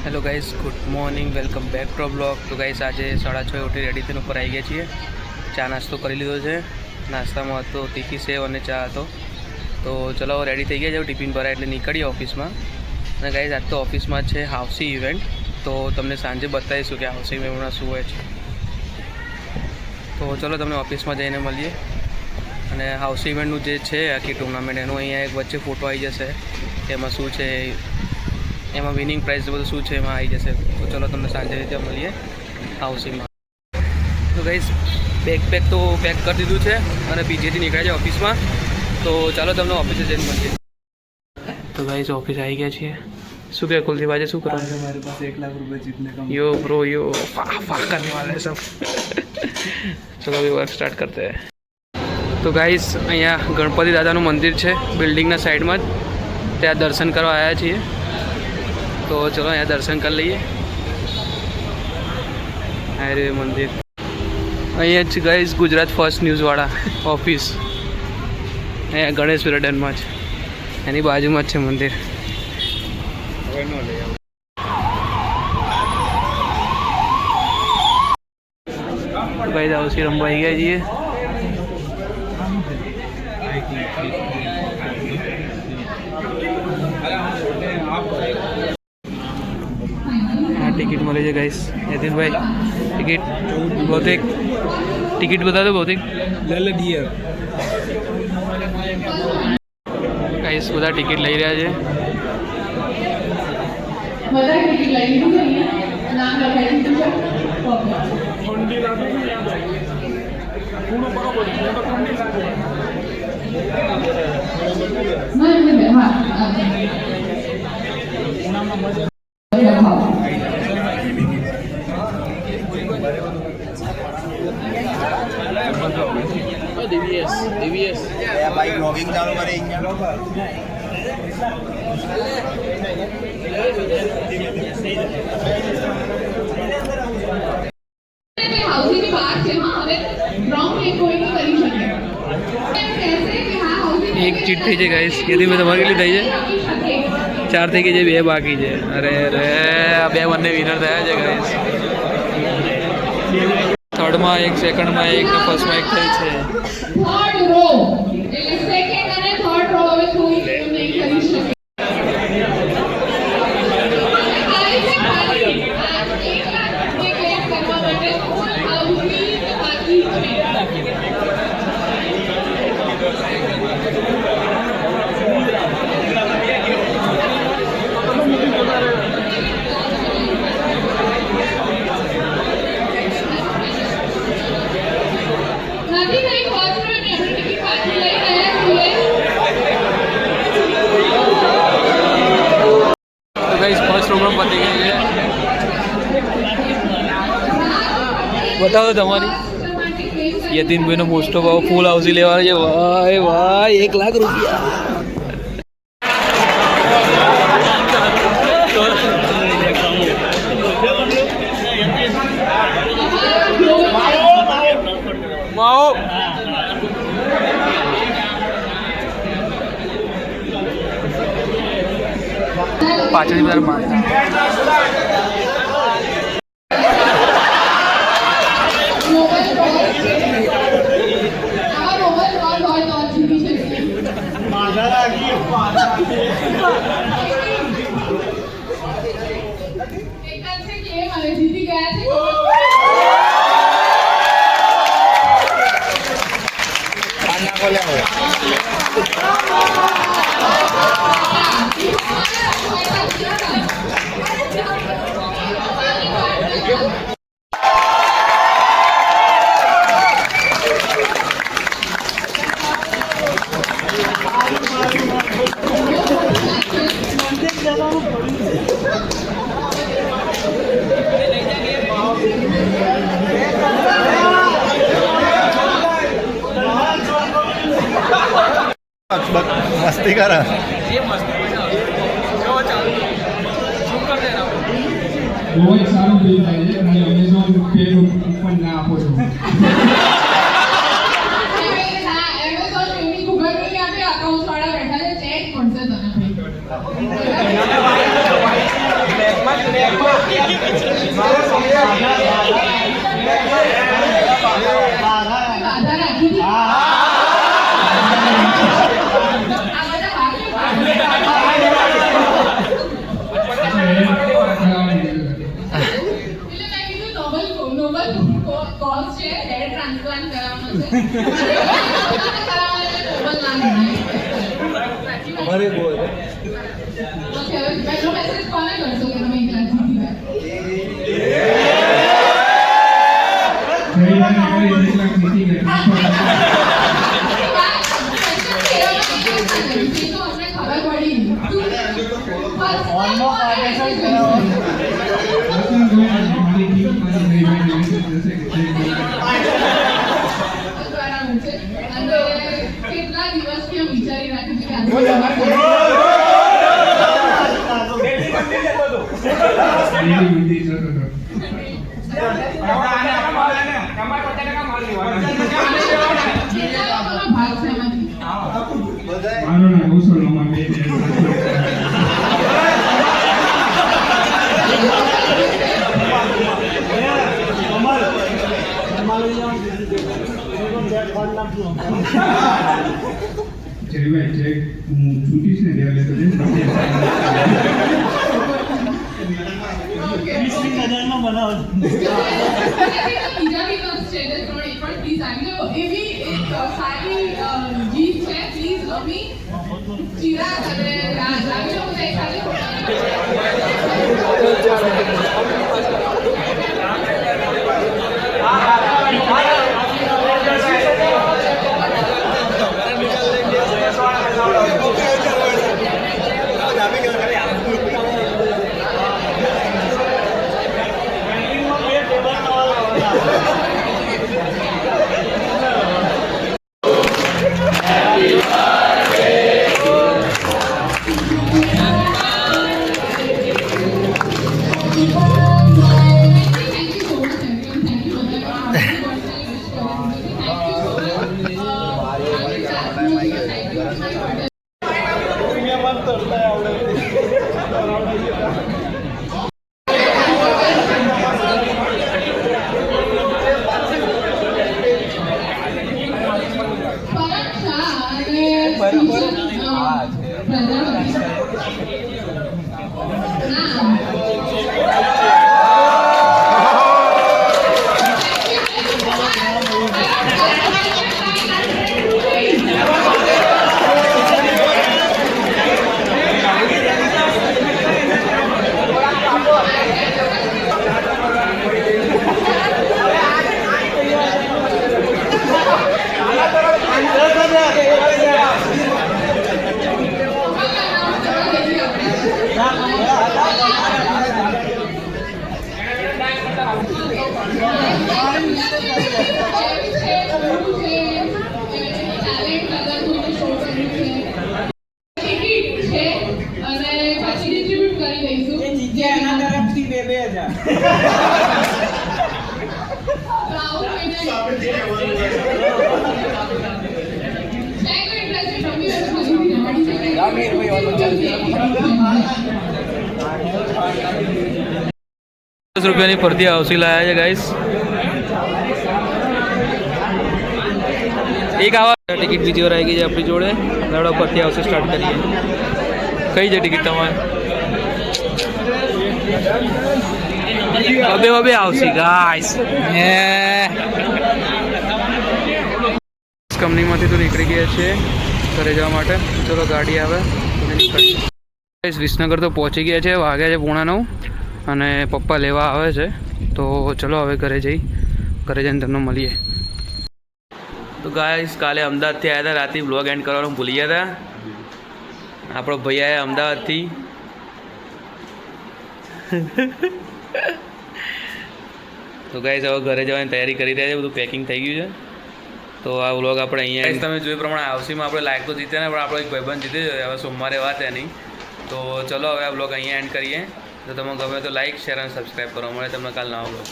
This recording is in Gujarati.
Hello guys, good morning, welcome back to blog. તો ગાઈસ આજે 6:30 ઉઠી રેડી થઈને ઉપર આવી ગયા છીએ. ચા નાસ્તો કરી લીધો છે. નાસ્તામાં હતો તીખી સેવ અને ચા હતો. તો ચલો રેડી થઈ ગયા છે, ટિફિન ભરાય એટલે નીકળીએ ઓફિસમાં. અને ગાઈસ આજ તો ઓફિસમાં છે હાઉસી ઇવેન્ટ, તો તમને સાંજે બતાવીશું કે હાઉસી ઇવેન્ટમાં શું હોય છે. તો ચલો તમને ઓફિસમાં જઈને મળીએ. અને હાઉસી ઇવેન્ટનું જે છે આખી ટુર્નામેન્ટ એનું અહીંયા એક વચ્ચે ફોટો આવી જશે, એમાં શું છે, એમાં વિનિંગ પ્રાઇઝ બધું શું છે એમાં આવી જશે. તો ચલો તમને સાંજે ત્યાં મળીએ હાઉસીમાં. તો ગાઈસ બેગ તો પેક કરી દીધું છે અને પીછેથી નીકળ્યા છે ઓફિસમાં. તો ચાલો તમને ઓફિસે જઈને મળીએ. તો ગાઈસ ઓફિસ આવી ગયા છીએ. શું કહે કુલદીપ, આજે શું કરવાનું? हमारे पास 1 लाख रुपए जीतने का यो ब्रो यो फा करने वाले सब. चलो अभी वर्क स्टार्ट करते हैं. તો ગાઈસ અહીંયા ગણપતિ દાદાનું મંદિર છે બિલ્ડિંગના સાઈડમાં જ, ત્યાં દર્શન કરવા આવ્યા છીએ. તો ચલો અહીંયા દર્શન કરી લઈએ. આ રે મંદિર. અહીંયા જ ગાઈસ ગુજરાત ફર્સ્ટ ન્યૂઝવાળા ઓફિસ અહીંયા ગણેશ ગાર્ડનમાં જ, એની બાજુમાં જ છે મંદિર. ગાઈસ હાઉસી રમવા આવી ગયા છીએ. टिकट मिले છે गाइस. नितिन भाई टिकट भौतिक टिकट बता दो. भौतिक ले डियर गाइस બધા ટિકિટ લઈ રહ્યા છે. બધા ટિકિટ લઈ લીધું છે, નામ લખાઈ દીધું છે. ઠંડી લાગે ને યાદ પૂરો બરોબર છે તો ઠંડી લાગે નહીં હા પૂનામાં મજા दिव्यस भाई ब्लॉगिंग चालू करेंगे. हाउसिंग की बात है. हां હવે रॉन्ग क्लेम कोई नहीं કરી શકે. कैसे कि हां हाउसिंग એક ચીટ થઈ છે ગાઈસ. કેદી મેં તમારી કેટલી થઈ છે? 4 થઈ ગઈ છે, 2 બાકી છે. અરે રે આ 2 બંને વિનર થયા છે ગાઈસ. થર્ડમાં 1, સેકન્ડમાં 1 ને ફર્સ્ટમાં 1 થઈ છે. થર્ડ રો એટલે સેકન્ડ અને થર્ડ રો હવે કોઈ ક્લેમ નહીં કરી શકે. ખાલી છે ખાલી આ 1 લાખ રૂપિયા ક્લેમ કરવા માટે હાઉસી બાકી છે. નથી થઈ ફર્સ્ટ રો ને આપણે ટિકિટ પાછી લઈ રહ્યા છીએ. તો ગાઈસ ફર્સ્ટ રોમાં પતી ગઈ છે. બતાવો તમારી. યતીનભાઈનો મોસ્ટ ઓફ ફૂલ હાઉસી લેવાનો છે. ભાઈ ભાઈ 1 લાખ રૂપિયા. માઓ પાછળની બાજુ મારતા. જીતી ગયા છે. मस्ती करा बहुत सारू बिल થાય છે અને એમેઝોન પે ઉપર ના આપો છો. એમેઝોન પેની ગૂગલ પે ની આપે અકાઉન્ટ વાળા બેઠા છે, ચેક પડશે તને ભાઈ. બાધા રાખી હતી. આ બધા કોઝ છે, હેર ટ્રાન્સપ્લાન્ટ કરાવવાનો છે. કોમલ નામ हमारे बोल ઓકે, હવે પહેલો મેસેજ કોને કરશો કે તમે એકલા જીતી ગયા? કેટલા દિવસથી હું વિચારી રાખી છું કે ભાગ છે એમાંથી. મારું નામ મુસલમાન બે ચેરીભાઈ ચેક હું છૂટીશ ને ત્યારે તો બીજા બી સ્ટેટસ પણ એક પણ પ્લીઝ આવી જાઓ. એવી એક સારી ગીત છે, પ્લીઝ અમી ચિરાગ અને રાજ આવી જાઓ બધા એકસાથે ₹10 પરથી હાઉસી લાયા છે ગાઈસ. એક આવા ટિકિટ બીજી વાર આવી ગઈ છે આપણી જોડે. દાડા પરથી હાઉસી સ્ટાર્ટ કરીએ. કઈ છે ટિકિટ તમારે? બબે હાઉસી ગાઈસ. કંપનીમાંથી તો નીકળી ગયા છે ઘરે જવા માટે. ચલો ગાડી આવે વિસનગર તો પહોંચી ગયા છે. વાગ્યા છે 9:30 અને પપ્પા લેવા આવે છે. તો ચલો હવે ઘરે જઈને તમને મળીએ. તો ગાઈસ કાલે અમદાવાદથી આવ્યા હતા. રાતે બ્લોગ એન્ડ કરવાનું ભૂલી ગયા હતા. આપણો ભાઈ આવ્યા અમદાવાદથી. તો ગાઈસ હવે ઘરે જવાની તૈયારી કરી રહ્યા છે. બધું પેકિંગ થઈ ગયું છે. તો આ વ્લોગ આપણે અહીંયા તમે જોયું પ્રમાણે હાઉસીમાં આપણે લાયક તો જીત્યા ને, પણ આપણો એક ભાઈબંધ જીતે છે. હવે સોમવારે વાત એની. તો ચલો હવે આ વ્લોગ અહીંયા એન્ડ કરીએ. તો તમને ગમે તો લાઈક શેર અને સબસ્ક્રાઈબ કરો. મળે તમને કાલ નવા વ્લોગમાં.